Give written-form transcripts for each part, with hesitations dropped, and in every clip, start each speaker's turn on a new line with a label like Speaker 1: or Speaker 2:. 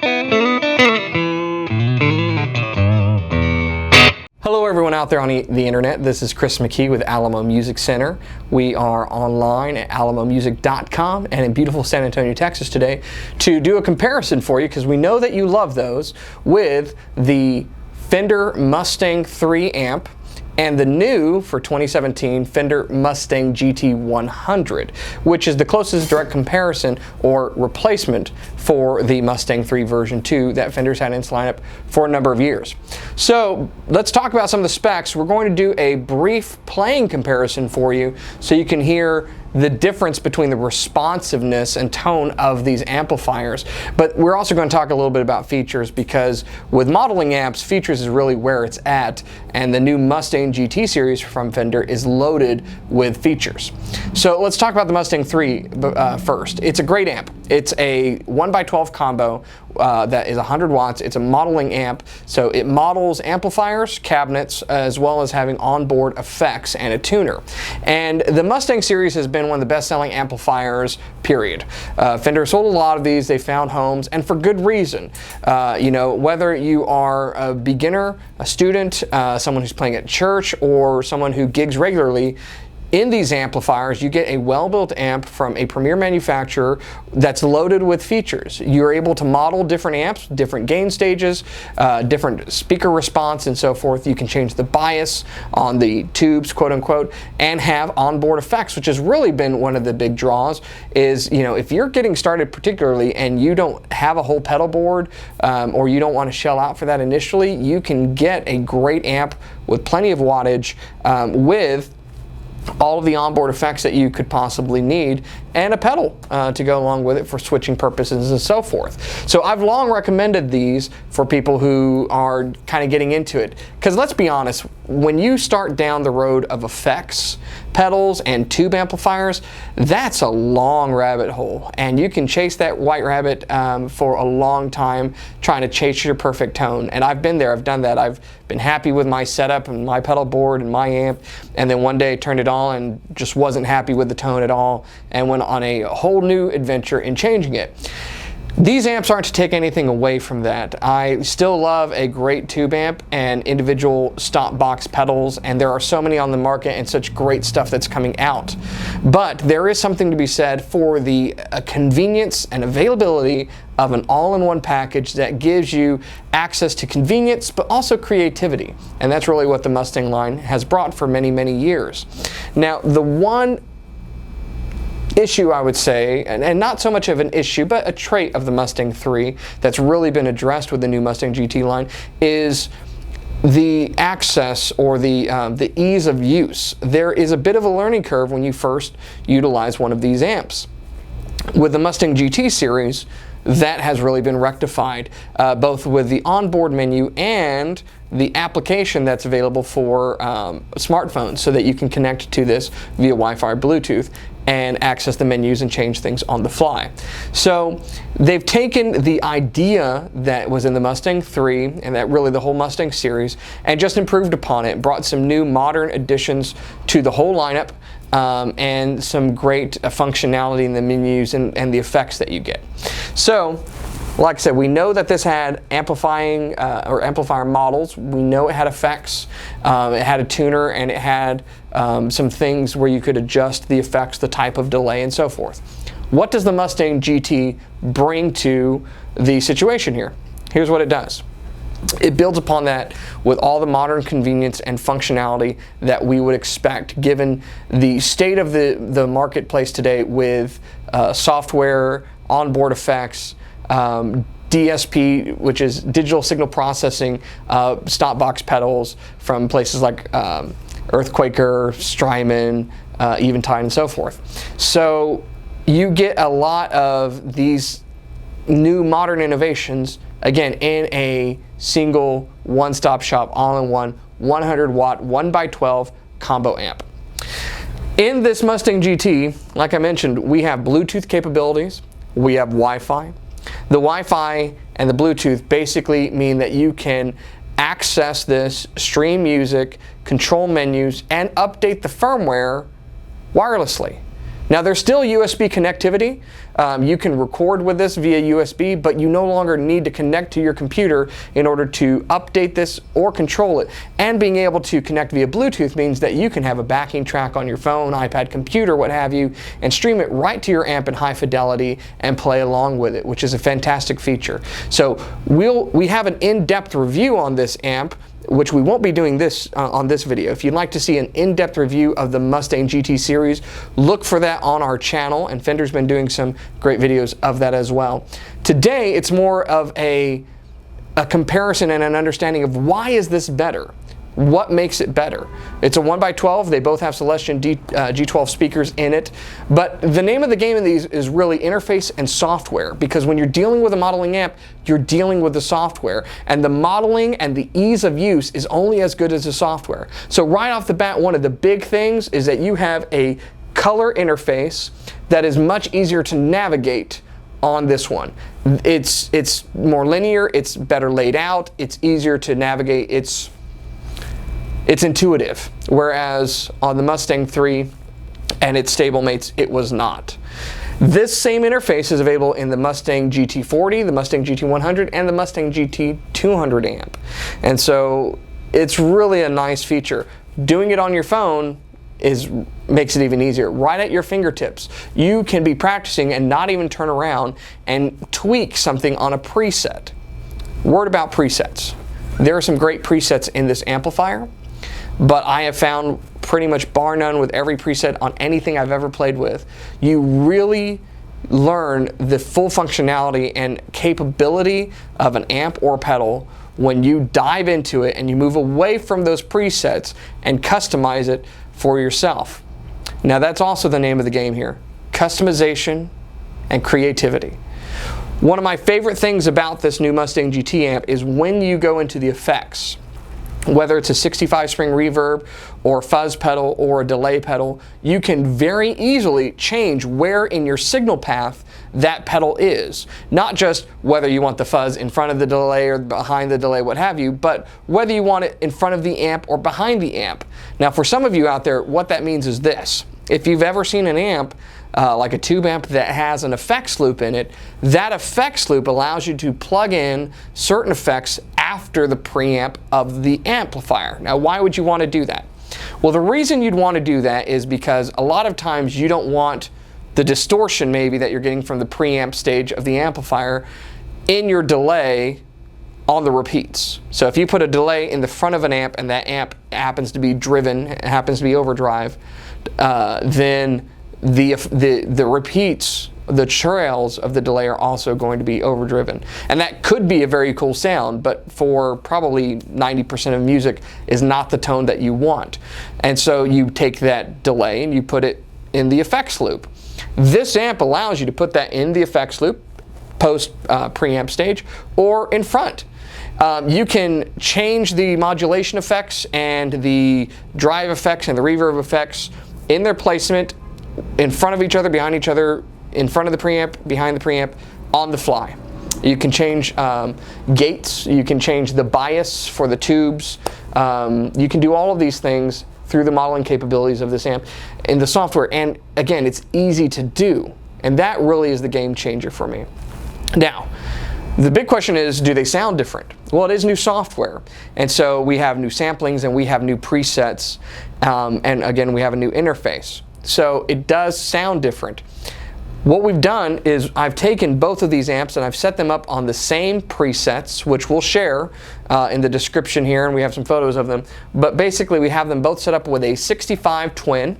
Speaker 1: Hello everyone out there on the internet. This is Chris McKee with Alamo Music Center. We are online at alamomusic.com and in beautiful San Antonio, Texas today to do a comparison for you, because we know that you love those, with the Fender Mustang III amp and the new, for 2017, Fender Mustang GT 100, which is the closest direct comparison or replacement for the Mustang III version 2 that Fender's had in its lineup for a number of years. So let's talk about some of the specs. We're going to do a brief playing comparison for you so you can hear the difference between the responsiveness and tone of these amplifiers. But we're also going to talk a little bit about features, because with modeling amps, features is really where it's at, and the new Mustang GT series from Fender is loaded with features. So let's talk about the Mustang III first. It's a great amp. It's a 1x12 combo that is 100 watts. It's a modeling amp, so it models amplifiers, cabinets, as well as having onboard effects and a tuner. And the Mustang series has been one of the best-selling amplifiers, period. Fender sold a lot of these. They found homes, and for good reason. You know, whether you are a beginner, a student, someone who's playing at church, or someone who gigs regularly, in these amplifiers, you get a well-built amp from a premier manufacturer that's loaded with features. You're able to model different amps, different gain stages, different speaker response, and so forth. You can change the bias on the tubes, quote unquote, and have onboard effects, which has really been one of the big draws. Is, you know, if you're getting started particularly and you don't have a whole pedal board, or you don't want to shell out for that initially, you can get a great amp with plenty of wattage, with all of the onboard effects that you could possibly need, and a pedal to go along with it for switching purposes and so forth. So I've long recommended these for people who are kind of getting into it, because let's be honest, when you start down the road of effects, pedals, and tube amplifiers, that's a long rabbit hole, and you can chase that white rabbit for a long time trying to chase your perfect tone. And I've been there, I've done that. I've been happy with my setup and my pedal board and my amp, and then one day turned it on and just wasn't happy with the tone at all, and went on a whole new adventure in changing it. These amps aren't to take anything away from that. I still love a great tube amp and individual stop box pedals, and there are so many on the market and such great stuff that's coming out. But there is something to be said for the convenience and availability of an all-in-one package that gives you access to convenience but also creativity. And that's really what the Mustang line has brought for many, many years. Now, the one issue, I would say, and not so much of an issue, but a trait of the Mustang III that's really been addressed with the new Mustang GT line, is the access, or the ease of use. There is a bit of a learning curve when you first utilize one of these amps. With the Mustang GT series, that has really been rectified, both with the onboard menu and the application that's available for smartphones, so that you can connect to this via Wi-Fi or Bluetooth and access the menus and change things on the fly. So they've taken the idea that was in the Mustang III, and that really the whole Mustang series, and just improved upon it, brought some new modern additions to the whole lineup, and some great functionality in the menus and the effects that you get. So, like I said, we know that this had amplifying or amplifier models. We know it had effects. It had a tuner, and it had some things where you could adjust the effects, the type of delay, and so forth. What does the Mustang GT bring to the situation here? Here's what it does. It builds upon that with all the modern convenience and functionality that we would expect, given the state of the marketplace today, with software, onboard effects, DSP, which is digital signal processing, stop box pedals from places like Earthquaker, Strymon, Eventide, and so forth. So you get a lot of these new modern innovations, again, in a single one-stop shop, all-in-one 100-watt 1x12 combo amp. In this Mustang GT, like I mentioned, we have Bluetooth capabilities, we have Wi-Fi. The Wi-Fi and the Bluetooth basically mean that you can access this, stream music, control menus, and update the firmware wirelessly. Now there's still USB connectivity. You can record with this via USB, but you no longer need to connect to your computer in order to update this or control it. And being able to connect via Bluetooth means that you can have a backing track on your phone, iPad, computer, what have you, and stream it right to your amp in high fidelity and play along with it, which is a fantastic feature. So we have an in-depth review on this amp, which we won't be doing this on this video. If you'd like to see an in-depth review of the Mustang GT series, look for that on our channel, and Fender's been doing some great videos of that as well. Today, it's more of a comparison and an understanding of why is this better? What makes it better? It's a 1x12. They both have Celestion G12 speakers in it. But the name of the game in these is really interface and software, because when you're dealing with a modeling amp, you're dealing with the software. And the modeling and the ease of use is only as good as the software. So right off the bat, one of the big things is that you have a color interface that is much easier to navigate on this one. It's more linear, it's better laid out, it's easier to navigate, it's intuitive, whereas on the Mustang III and its stablemates, it was not. This same interface is available in the Mustang GT40, the Mustang GT100, and the Mustang GT200 amp. And so it's really a nice feature. Doing it on your phone makes it even easier. Right at your fingertips, you can be practicing and not even turn around and tweak something on a preset. Word about presets. There are some great presets in this amplifier, but I have found pretty much bar none with every preset on anything I've ever played with. You really learn the full functionality and capability of an amp or pedal when you dive into it and you move away from those presets and customize it for yourself. Now that's also the name of the game here: customization and creativity. One of my favorite things about this new Mustang GT amp is when you go into the effects. Whether it's a 65 spring reverb or fuzz pedal or a delay pedal, you can very easily change where in your signal path that pedal is. Not just whether you want the fuzz in front of the delay or behind the delay, what have you, but whether you want it in front of the amp or behind the amp. Now for some of you out there, what that means is this. If you've ever seen an amp, like a tube amp that has an effects loop in it, that effects loop allows you to plug in certain effects after the preamp of the amplifier. Now, why would you want to do that? Well, the reason you'd want to do that is because a lot of times you don't want the distortion maybe that you're getting from the preamp stage of the amplifier in your delay on the repeats. So if you put a delay in the front of an amp and that amp happens to be driven, happens to be overdrive, then the repeats, the trails of the delay are also going to be overdriven. And that could be a very cool sound, but for probably 90% of music is not the tone that you want. And so you take that delay and you put it in the effects loop. This amp allows you to put that in the effects loop, post preamp stage, or in front. You can change the modulation effects and the drive effects and the reverb effects in their placement, in front of each other, behind each other, in front of the preamp, behind the preamp, on the fly. You can change gates, you can change the bias for the tubes, you can do all of these things through the modeling capabilities of this amp in the software. And again, it's easy to do, and that really is the game changer for me. Now, the big question is, do they sound different? Well, it is new software, and so we have new samplings and we have new presets, and again, we have a new interface. So it does sound different. What we've done is I've taken both of these amps and I've set them up on the same presets, which we'll share in the description here, and we have some photos of them. But basically we have them both set up with a 65 twin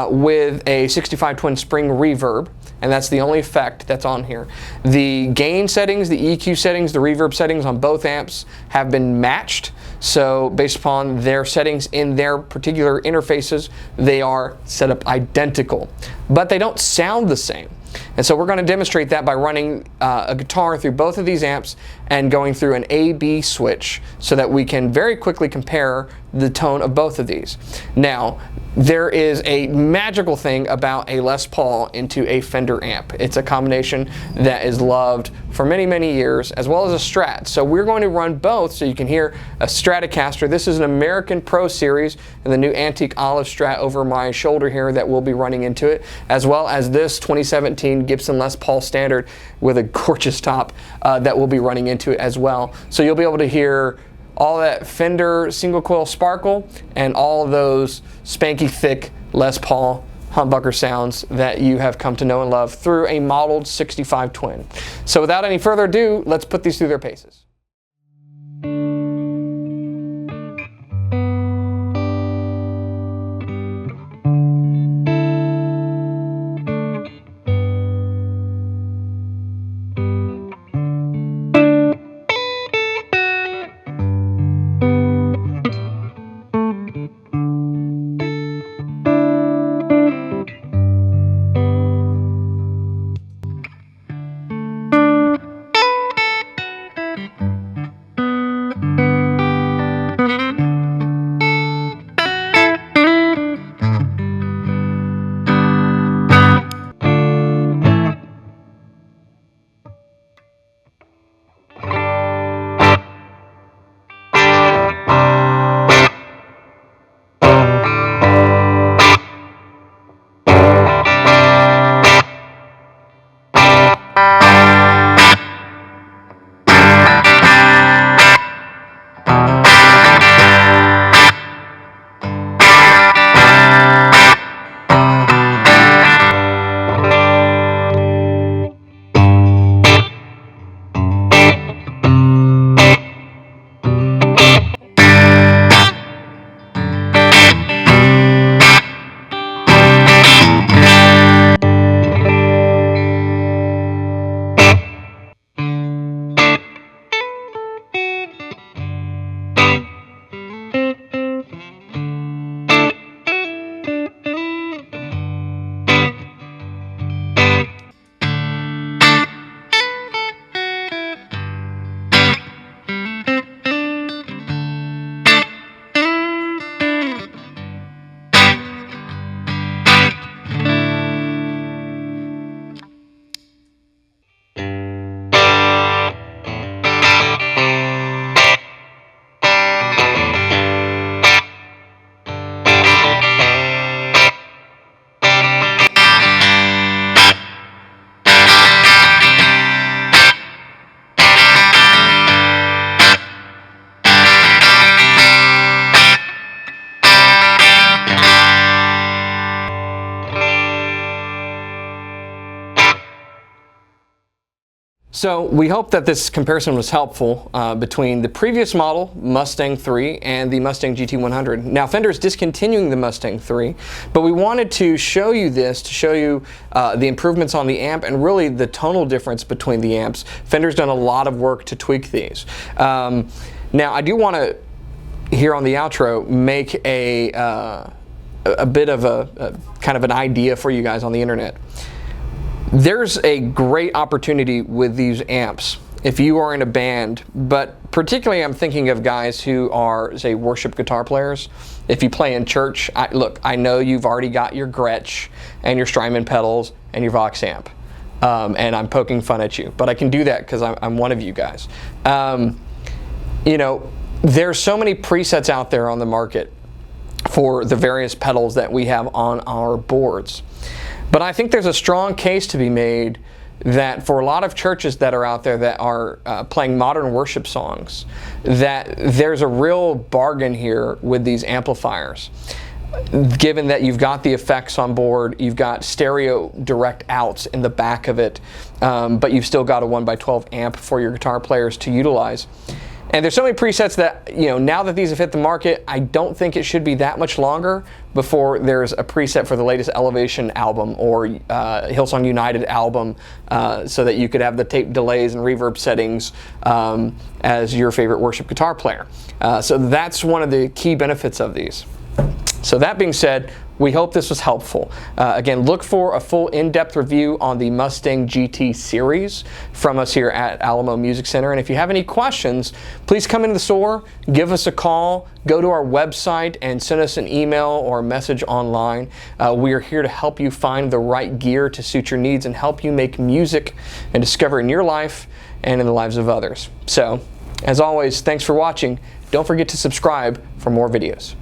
Speaker 1: with a 65 twin spring reverb, and that's the only effect that's on here. The gain settings, the EQ settings, the reverb settings on both amps have been matched. So based upon their settings in their particular interfaces, they are set up identical, but they don't sound the same. And so we're going to demonstrate that by running a guitar through both of these amps and going through an A-B switch so that we can very quickly compare the tone of both of these. Now, there is a magical thing about a Les Paul into a Fender amp. It's a combination that is loved for many, many years, as well as a Strat. So we're going to run both so you can hear a Stratocaster. This is an American Pro Series and the new antique olive Strat over my shoulder here that we'll be running into it, as well as this 2017 Gibson Les Paul Standard with a gorgeous top that we'll be running into it as well. So you'll be able to hear all that Fender single coil sparkle and all of those spanky thick Les Paul humbucker sounds that you have come to know and love through a modeled 65 Twin. So without any further ado, let's put these through their paces. So we hope that this comparison was helpful between the previous model, Mustang III, and the Mustang GT 100. Now Fender is discontinuing the Mustang III, but we wanted to show you this to show you the improvements on the amp and really the tonal difference between the amps. Fender's done a lot of work to tweak these. Now I do want to, here on the outro, make a bit of a kind of an idea for you guys on the internet. There's a great opportunity with these amps if you are in a band, but particularly I'm thinking of guys who are, say, worship guitar players. If you play in church, look, I know you've already got your Gretsch and your Strymon pedals and your Vox amp, and I'm poking fun at you, but I can do that because I'm one of you guys. You know, there's so many presets out there on the market for the various pedals that we have on our boards. But I think there's a strong case to be made that for a lot of churches that are out there that are playing modern worship songs, that there's a real bargain here with these amplifiers. Given that you've got the effects on board, you've got stereo direct outs in the back of it, but you've still got a 1x12 amp for your guitar players to utilize. And there's so many presets that, you know, now that these have hit the market, I don't think it should be that much longer before there's a preset for the latest Elevation album or Hillsong United album, so that you could have the tape delays and reverb settings as your favorite worship guitar player. So that's one of the key benefits of these. So that being said, We hope this was helpful. Again, look for a full in-depth review on the Mustang GT series from us here at Alamo Music Center. And if you have any questions, please come into the store, give us a call, go to our website and send us an email or a message online. We are here to help you find the right gear to suit your needs and help you make music and discover in your life and in the lives of others. So, as always, thanks for watching. Don't forget to subscribe for more videos.